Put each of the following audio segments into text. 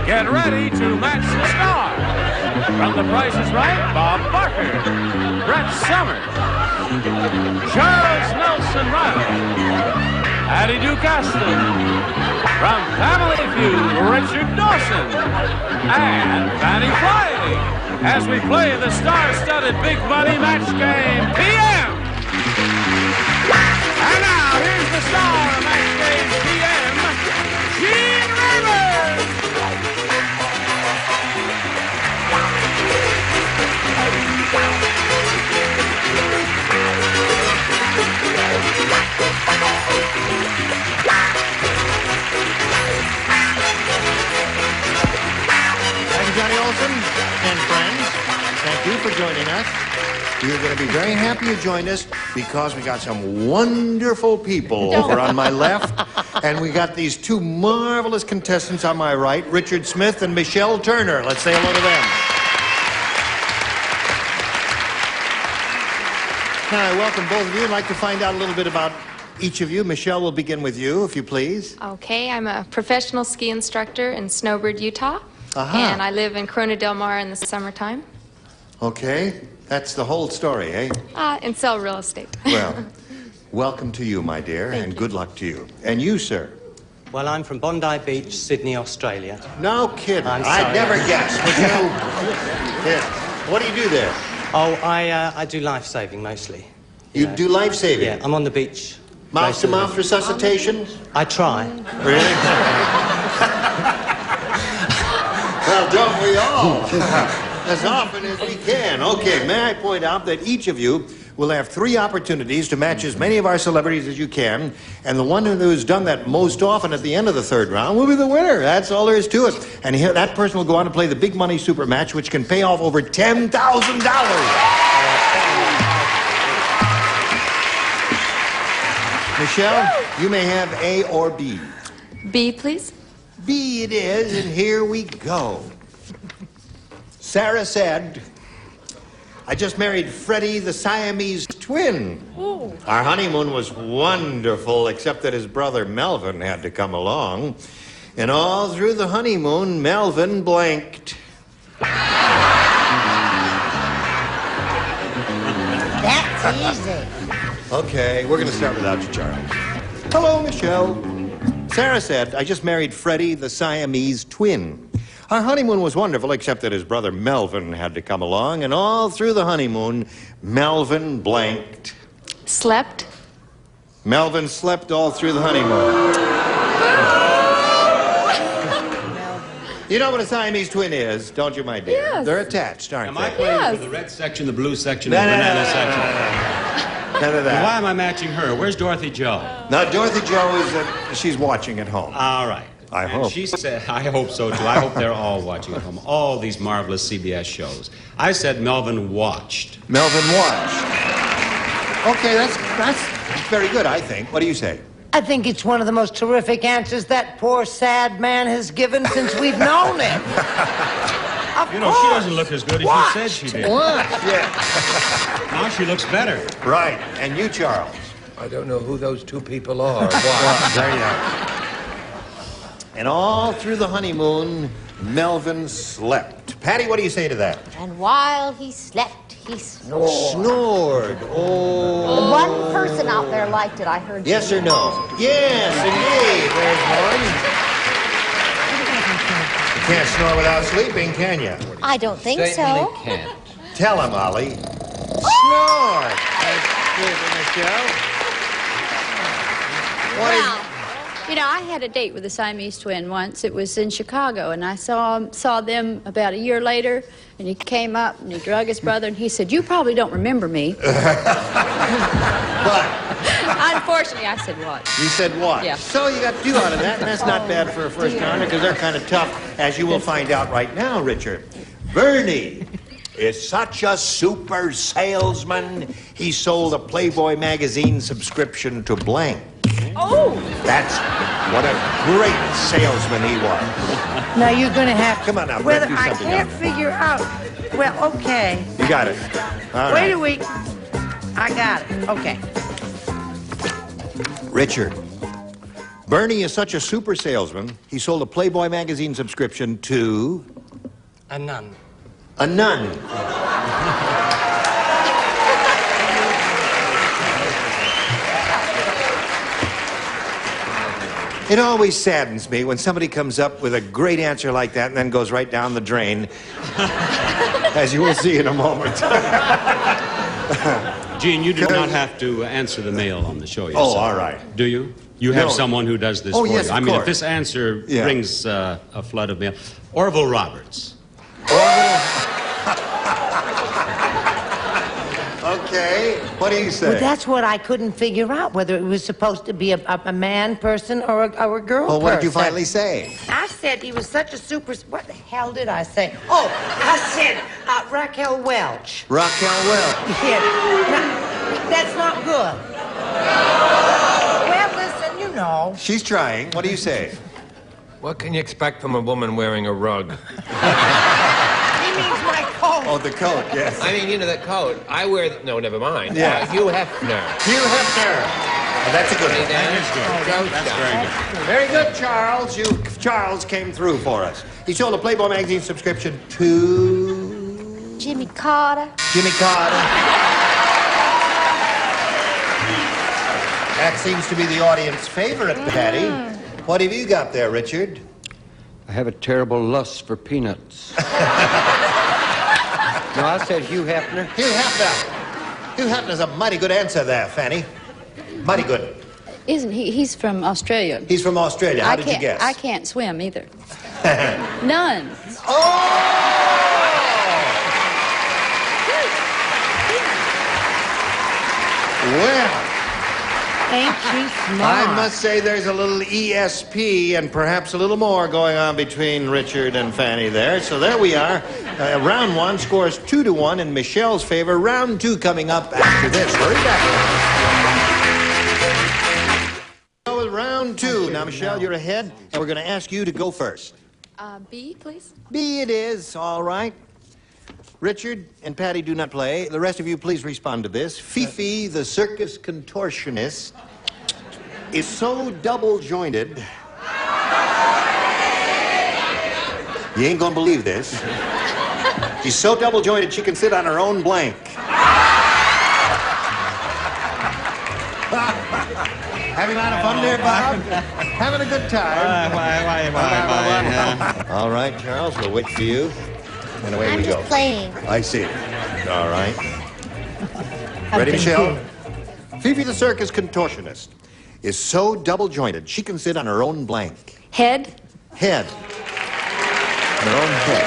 Get ready to match the stars. From The Price is Right, Bob Barker, Brett Summers, Charles Nelson Reilly, Addie Duke Astin, from Family Feud, Richard Dawson, and Fannie Flagg, as we play the star-studded Big Money Match Game PM. And now, here's the star of Match Game PM, Gene Rivers. Thank you, Johnny Olson and friends. Thank you for joining us. You're going to be very happy you joined us because we got some wonderful people over on my left, and we got these two marvelous contestants on my right, Richard Smith and Michelle Turner. Let's say hello to them. Now, I welcome both of you. I'd like to find out a little bit about each of you. Michelle, we'll begin with you, if you please. Okay, I'm a professional ski instructor in Snowbird, Utah, and I live in Corona Del Mar in the summertime. Okay, that's the whole story, eh? And sell real estate. Well, welcome to you, my dear, and good luck to you. And you, sir? Well, I'm from Bondi Beach, Sydney, Australia. No kidding. I'm sorry. I'd never guess. Would you? Yeah. What do you do there? Oh, I do life-saving mostly. You know. do life-saving? Yeah, I'm on the beach. Mouth-to-mouth resuscitation? I try. Really? Well, don't we all? As often as we can. Okay, may I point out that each of you will have 3 opportunities to match as many of our celebrities as you can, and the one who's done that most often at the end of the 3rd round will be the winner. That's all there is to it. And that person will go on to play the Big Money Super Match, which can pay off over $10,000. Michelle, you may have A or B. B, please. B it is, and here we go. Sarah said, I just married Freddie, the Siamese twin. Ooh. Our honeymoon was wonderful, except that his brother Melvin had to come along. And all through the honeymoon, Melvin blanked. That's easy. Okay, we're going to start without you, Charles. Hello, Michelle. Sarah said, I just married Freddie, the Siamese twin. Our honeymoon was wonderful, except that his brother Melvin had to come along, and all through the honeymoon, Melvin blanked. Slept. Melvin slept all through the honeymoon. You know what a Siamese twin is, don't you, my dear? Yes. They're attached, aren't Am I they? playing for the red section, the blue section, No, and the no, no, banana no, section? None of that. Why am I matching her? Where's Dorothy Joe? Now, Dorothy Joe is, she's watching at home. All right. I And hope. She said, I hope so, too. I hope they're all watching at home. All these marvelous CBS shows. I said Melvin watched. Melvin watched. Okay, that's very good, I think. What do you say? I think it's one of the most terrific answers that poor sad man has given since we've known him. Of You know, she doesn't look as good as Watched. you said she did. Yeah. Now she looks better. Right. And you, Charles? I don't know who those 2 people are. Well, there you are. And all through the honeymoon, Melvin slept. Patty, what do you say to that? And while he slept, he snored. Snored. Oh. One person out there liked it, I heard. Yes or no? Yes, indeed. There's one. You can't snore without sleeping, can you? I don't think Certainly so. can't. Tell him, Ollie. Snore. That's good, Michelle. What is... Well, you know, I had a date with a Siamese twin once. It was in Chicago, and I saw them about a year later, and he came up, and he drug his brother, and he said, you probably don't remember me. But Unfortunately, I said what? you said what? Yeah. So you got 2 out of that, and that's not bad for a first rounder, because they're kind of tough, as you will find out right now, Richard. Bernie is such a super salesman, he sold a Playboy magazine subscription to blank. Oh! That's what a great salesman he was. Now you're going to have to... Come on now, Brett, Whether do I something can't else. figure out... Well, okay. You got it. All Wait right. a week. I got it. Okay. Richard, Bernie is such a super salesman, he sold a Playboy magazine subscription to... A nun. a nun. It always saddens me when somebody comes up with a great answer like that and then goes right down the drain, as you will see in a moment. Gene, you do not have to answer the mail on the show yourself. Oh, all right. Do you? You have No. someone who does this Oh, for yes, you. of I mean, if course. this answer brings a flood of mail. Orville Roberts. Okay, what do you say? Well, that's what I couldn't figure out, whether it was supposed to be a man person or a girl Well, person. what did you finally say? I said he was such a super... What the hell did I say? Oh, I said Raquel Welch. Raquel Welch. Yeah. No, that's not good. Well, listen, you know. She's trying. What do you say? What can you expect from a woman wearing a rug? He means my coat. Oh, the coat, yes. I mean, you know, that coat. I wear... No, never mind. Yeah. Hugh Hefner. Hugh Hefner. Oh, that's a good one. That's very good. Very good, Charles. Charles came through for us. He sold a Playboy magazine subscription to... Jimmy Carter. Jimmy Carter. That seems to be the audience favorite, Patty. What have you got there, Richard? I have a terrible lust for peanuts. No, I said Hugh Hefner. Hugh Hefner. Hugh Hefner's a mighty good answer there, Fannie. Mighty good. Isn't he? He's from Australia. He's from Australia. How did you guess? I can't swim either. None. Well, Ain't she smart? I must say there's a little ESP and perhaps a little more going on between Richard and Fannie there. So there we are. Round one scores 2-1 in Michelle's favor. Round two coming up after this. Hurry back. With round two. Now, Michelle, you're ahead, and we're going to ask you to go first. B, please. B it is. All right. Richard and Patty do not play. The rest of you, please respond to this. Fifi, the circus contortionist, is so double-jointed. You ain't gonna believe this. She's so double-jointed she can sit on her own blank. Having a lot of fun there, Bob? Having a good time? All right, Charles, we'll wait for you. And away I'm we just go. playing. I see. All right. Ready, Michelle? Fifi the circus contortionist is so double-jointed she can sit on her own blank. Head. Head. On her own head.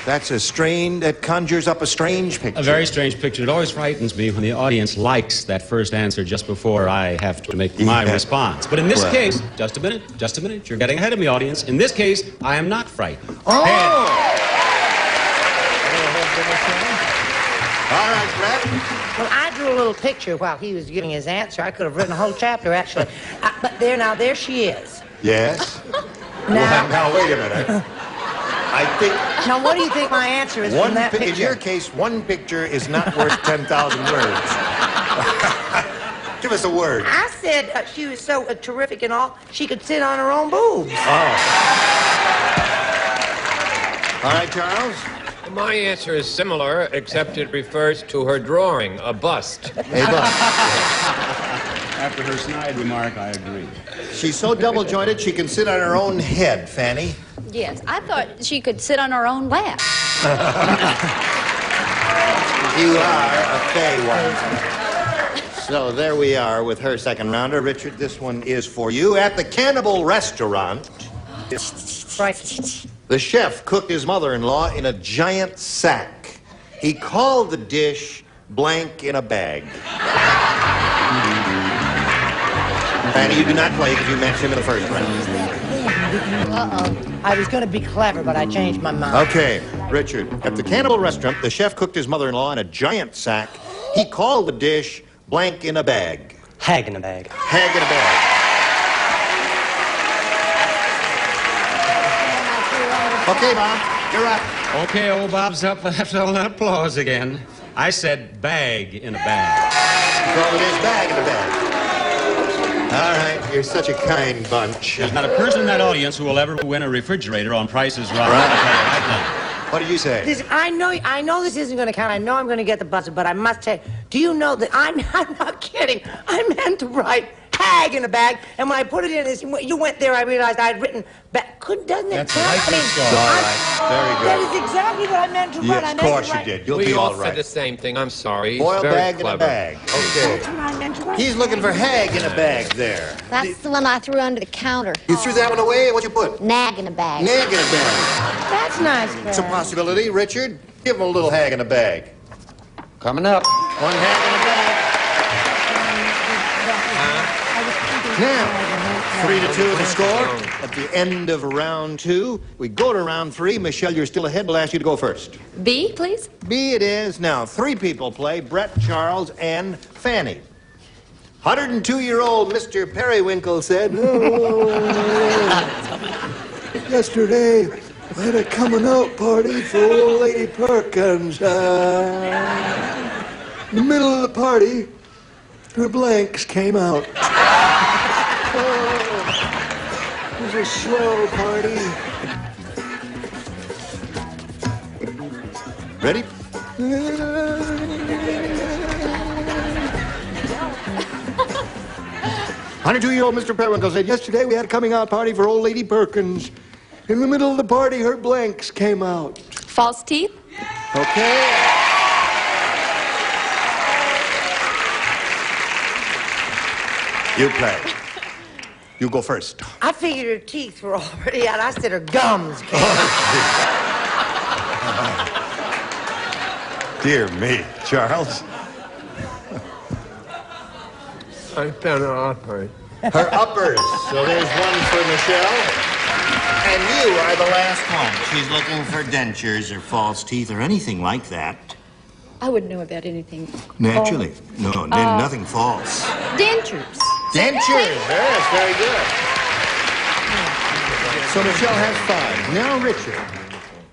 That's a strange... That conjures up a strange picture. A very strange picture. It always frightens me when the audience likes that first answer just before I have to make my response. But in this case, just a minute, you're getting ahead of me, audience. In this case, I am not frightened. Oh! Head. All right, Brett. Well, I drew a little picture while he was giving his answer. I could have written a whole chapter, actually. But there she is. Yes? Now, Now, wait a minute. I think... now, what do you think my answer is from that picture? In your case, one picture is not worth 10,000 words. Give us a word. I said she was so terrific and all, she could sit on her own boobs. Oh. All right, Charles? My answer is similar, except it refers to her drawing, a bust. Hey, Bob. After her snide remark, I agree. She's so double-jointed she can sit on her own head, Fannie. Yes, I thought she could sit on her own lap. You are a fey one. So there we are with her second rounder. Richard, this one is for you. At the Cannibal Restaurant, the chef cooked his mother-in-law in a giant sack. He called the dish blank in a bag. Fannie, you do not play because you matched him in the first round. I was going to be clever, but I changed my mind. Okay, Richard. At the Cannibal Restaurant, the chef cooked his mother-in-law in a giant sack. He called the dish blank in a bag. Hag in a bag. Hag in a bag. Okay, Bob, you're up. Okay, old Bob's up after all that applause again. I said bag in a bag. So it is bag in a bag. All right, you're such a kind bunch. There's not a person in that audience who will ever win a refrigerator on Price is Right. Right. What did you say? Listen, I know this isn't going to count. I know I'm going to get the buzzer, but I must say, do you know that I'm not kidding. I meant to write hag in a bag, and when I put it in, you went there, I realized I had written back. Doesn't it That's count? right, All right, very good. That is exactly what I meant to write. Yes, of course you did. You'll We be all all said right. the same thing. I'm sorry. He's Boiled very bag clever. in a bag. Okay. That's what I meant to write. He's looking for hag in a bag there. That's the one I threw under the counter. You threw that one away? What'd you put? Nag in a bag. Hag in a bag. That's nice, It's a possibility. Richard, give him a little hag in a bag. Coming up. One hag in a bag. Now, 3-2 the score. At the end of round 2, we go to round 3. Michelle, you're still ahead. We'll ask you to go first. B, please. B it is. Now, 3 people play, Brett, Charles, and Fannie. 102-year-old Mr. Periwinkle said, Yesterday, I had a coming out party for old Lady Perkins. In the middle of the party, her blanks came out. It was a slow party. Ready? 102-year-old Mr. Periwinkle said, yesterday we had a coming out party for old Lady Perkins. In the middle of the party, her blanks came out. False teeth. Okay. You play. You go first. I figured her teeth were already out. I said her gums came Dear me, Charles. I found an offering. Her uppers. So there's one for Michelle. And you are the last one. She's looking for dentures or false teeth or anything like that. I wouldn't know about anything. Naturally. No, nothing false. Dentures. Dentures. Yes, very good. So Michelle has 5. Now, Richard,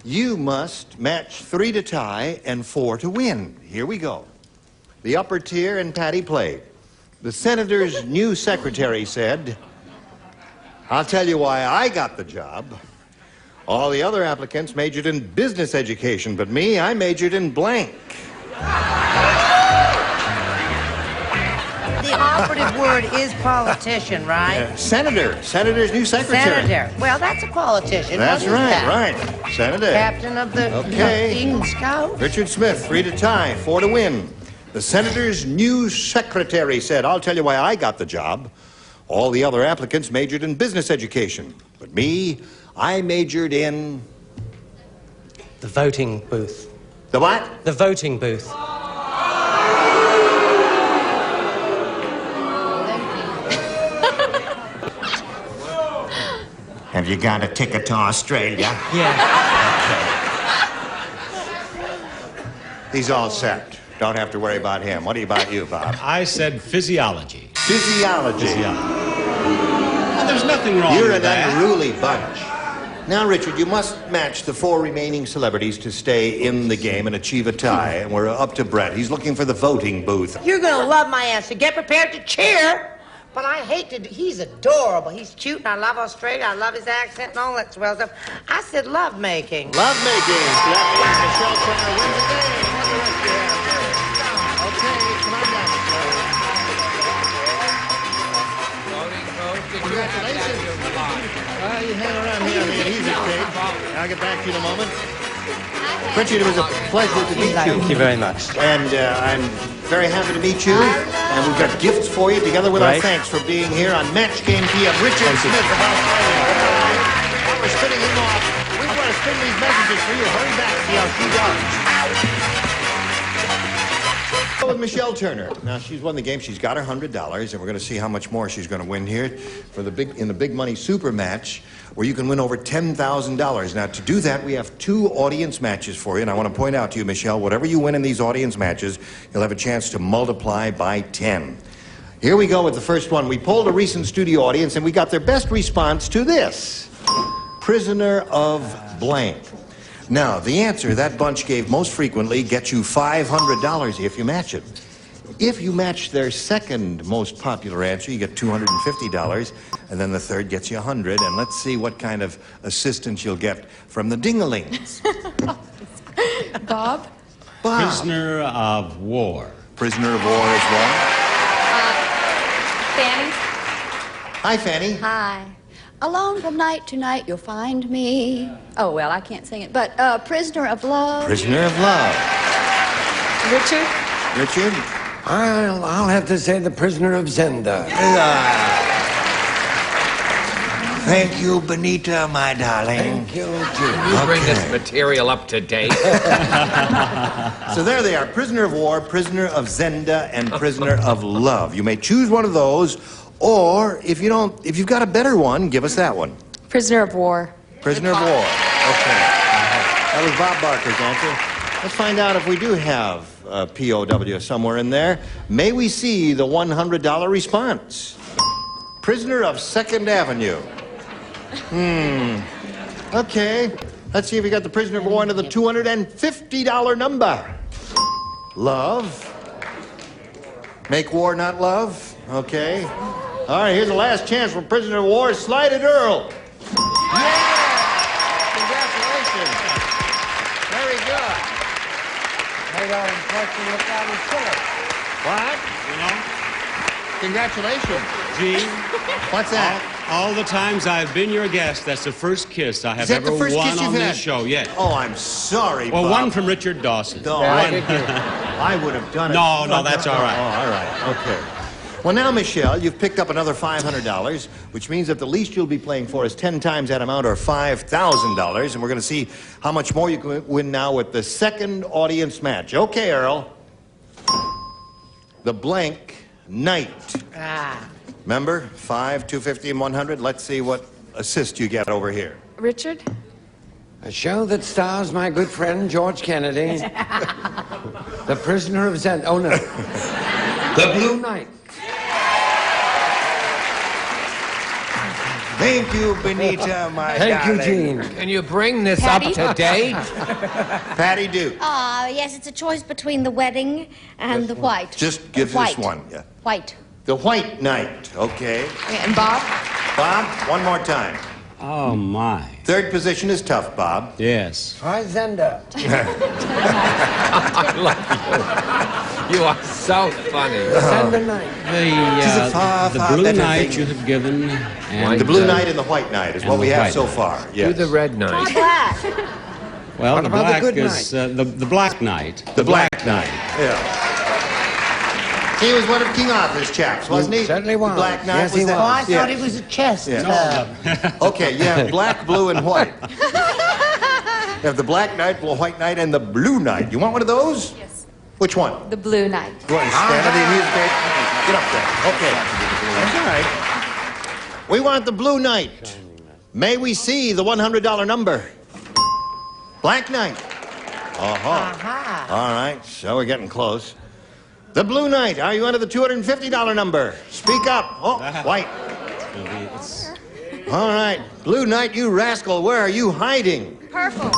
you must match 3 to tie and 4 to win. Here we go. The upper tier and Patty played. The senator's new secretary said, I'll tell you why I got the job. All the other applicants majored in business education, but me, I majored in blank. The operative word is politician, right? Senator. Senator's new secretary. Senator. Well, that's a politician. That's What is right, that? right. Senator. Captain of the Eagle Scout. Richard Smith, 3 to tie, 4 to win. The senator's new secretary said, I'll tell you why I got the job. All the other applicants majored in business education. But me, I majored in... The voting booth. The what? The voting booth. Have you got a ticket to Australia? Yeah. He's all set. Don't have to worry about him. What about you, Bob? I said physiology. Physiology. Well, there's nothing wrong You're with an that. unruly bunch. Now, Richard, you must match the 4 remaining celebrities to stay in the game and achieve a tie. And we're up to Brett. He's looking for the voting booth. You're going to love my answer. Get prepared to cheer. But I hate to... He's adorable. He's cute, and I love Australia. I love his accent and all that swell stuff. I said love making. Love making. So that means Michelle Turner wins the game. What the rest you have? Okay, come on down, Michelle. Congratulations. You hang around here. I mean, he's a kid. I'll get back to you in a moment. Richard, it was a pleasure to meet you. Thank you very much. And I'm very happy to meet you. And we've got gifts for you, together with our thanks for being here on Match Game PM. Richard Smith of Australia. While we're spinning him off, we want to spin these messages for you. Hurry back, see how she does. With Michelle Turner. Now, she's won the game. She's got her $100, and we're going to see how much more she's going to win here for in the big money super match, where you can win over $10,000. Now, to do that, we have 2 audience matches for you, and I want to point out to you, Michelle, whatever you win in these audience matches, you'll have a chance to multiply by 10. Here we go with the first one. We polled a recent studio audience, and we got their best response to this. Prisoner of blank. Now, the answer that bunch gave most frequently gets you $500 if you match it. If you match their second most popular answer, you get $250, and then the third gets you $100. And let's see what kind of assistance you'll get from the ding-a-lings. Bob? Bob. Prisoner of war. Prisoner of war as well. Fannie? Hi, Fannie. Hi. Alone from night to night you'll find me. Oh, well, I can't sing it, but Prisoner of Love. Prisoner of love. Richard? Richard? I'll have to say the prisoner of Zenda. Thank you, Benita, my darling. Thank you, You bring this material up to date. So there they are, prisoner of war, prisoner of Zenda, and prisoner of love. You may choose one of those, or if you've got a better one, give us that one. Prisoner of war. Prisoner of war. Okay. That was Bob Barker's answer. Let's find out if we do have a POW somewhere in there. May we see the $100 response? Prisoner of 2nd Avenue. Okay. Let's see if we got the prisoner of war into the $250 number. Love. Make war, not love. Okay. All right, here's the last chance for prisoner of war. Slide it, Earl. Yeah! Congratulations. Very good. Hey, unfortunately, look out and kill it. What? Congratulations. Gene, What's that? all the times I've been your guest, that's the first kiss I have Is that ever the first won kiss on you've this had? show. Yes. Oh, I'm sorry, Well, Bob. one from Richard Dawson. No, I would have done it. No, that's all right. Oh, all right. Okay. Well, now, Michelle, you've picked up another $500, which means that the least you'll be playing for is 10 times that amount, or $5,000. And we're going to see how much more you can win now with the second audience match. Okay, Earl. The blank night. Remember? 5, 250, and 100. Let's see what assist you get over here. Richard? A show that stars my good friend George Kennedy. The prisoner of Zenda. Oh, no. The Blue Knight. Thank you, Benita, my Thank you, darling. Gene. Can you bring this up to date? Patty Duke. Yes, it's a choice between the wedding and the white. Just give White. this one. Yeah. White. The White Knight. Okay. And Bob? Bob, one more time. Oh, my. Third position is tough, Bob. Yes. Hi, Zenda. I love you. You are so funny. Zenda Knight. The Blue Knight you have given, and The Blue Knight and the White Knight is and what the we have White so Knight. far. Do Yes. the red knight. Black. Well, What the about the black good is the Black Knight. The Black Knight. Yeah. He was one of King Arthur's chaps, wasn't he? Certainly was. The Black Knight Yes, was he that? Oh, I was. thought Yeah. it was a chest. Yeah. Okay, you have black, blue, and white. You have the Black Knight, the White Knight, and the Blue Knight. You want one of those? Yes. Which one? The Blue Knight. Go ahead, stand at the music page. Get up there. Okay. That's all right. We want the Blue Knight. May we see the $100 number? Black Knight. Uh-huh. All right, so we're getting close. The Blue Knight, are you under the $250 number? Speak up. Oh, white. All right. Blue Knight, you rascal, where are you hiding? Purple.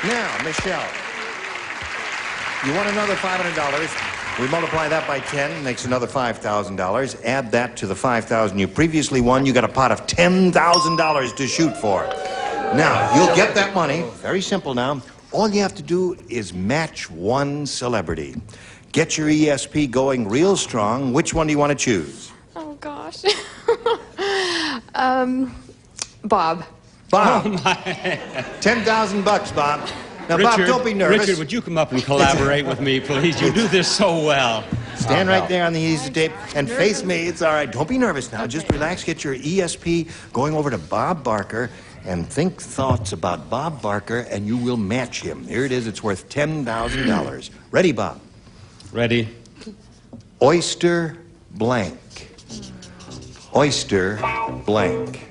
Now, Michelle, you want another $500. We multiply that by 10, makes another $5,000. Add that to the $5,000 you previously won. You got a pot of $10,000 to shoot for. Now, you'll get that money. Very simple now. All you have to do is match one celebrity. Get your ESP going real strong. Which one do you want to choose? Oh, gosh. Bob. Bob. $10,000, Bob. Now, Richard, Bob, don't be nervous. Richard, would you come up and collaborate with me, please? You do this so well. Stand right there on the easy tape and face me. It's all right. Don't be nervous now. Just relax. Get your ESP going over to Bob Barker and think thoughts about Bob Barker, and you will match him. Here it is. It's worth $10,000. Ready, Bob? Ready? Oyster blank. Oyster blank.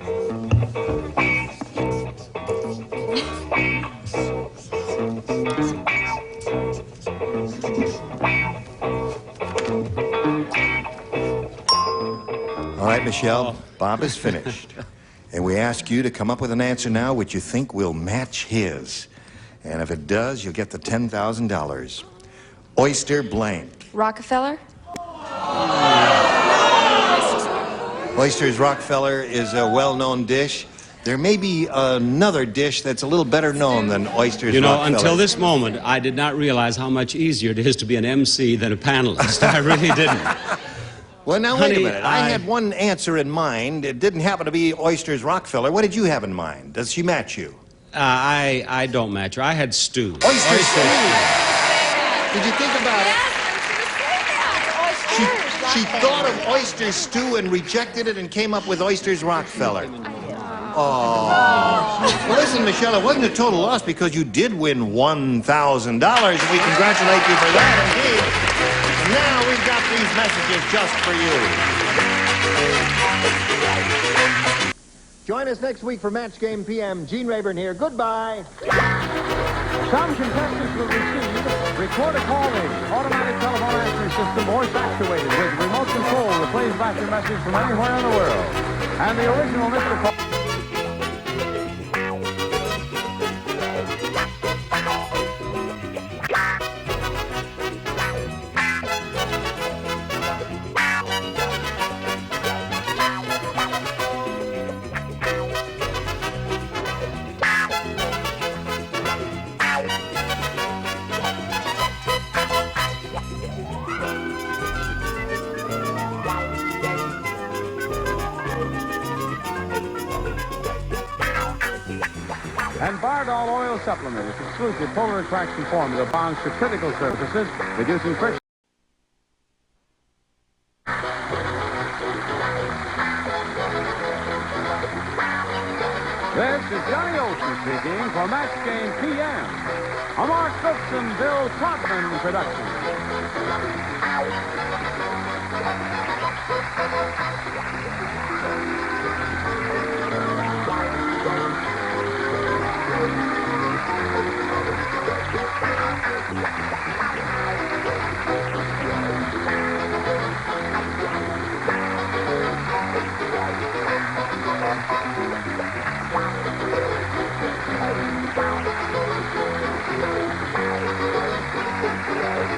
All right, Michelle. Bob is finished. And we ask you to come up with an answer now which you think will match his. And if it does, you'll get the $10,000. Oyster blank. Rockefeller? Oysters Rockefeller is a well-known dish. There may be another dish that's a little better known than oysters You know, Rockefeller. until this moment, I did not realize how much easier it is to be an MC than a panelist. I really didn't. Well, now, Honey, wait a minute. I had one answer in mind. It didn't happen to be oysters Rockefeller. What did you have in mind? Does she match you? I don't match her. I had stew. Oyster stew. Did you think about it? She thought of oyster stew and rejected it and came up with oysters Rockefeller. Oh. Well, listen, Michelle, it wasn't a total loss because you did win $1,000, and we congratulate you for that, indeed. And now we've got these messages just for you. Join us next week for Match Game PM. Gene Rayburn here. Goodbye. Some contestants will receive recorder calling, automatic telephone answering system, voice actuated with remote control that plays back your message from anywhere in the world. And the original Mr. Call. And Bardol Oil Supplement is exclusive polar attraction formula bonds to critical surfaces, reducing friction. This is Johnny Olsen speaking for Match Game PM, a Mark Brooks and Bill Trotman production.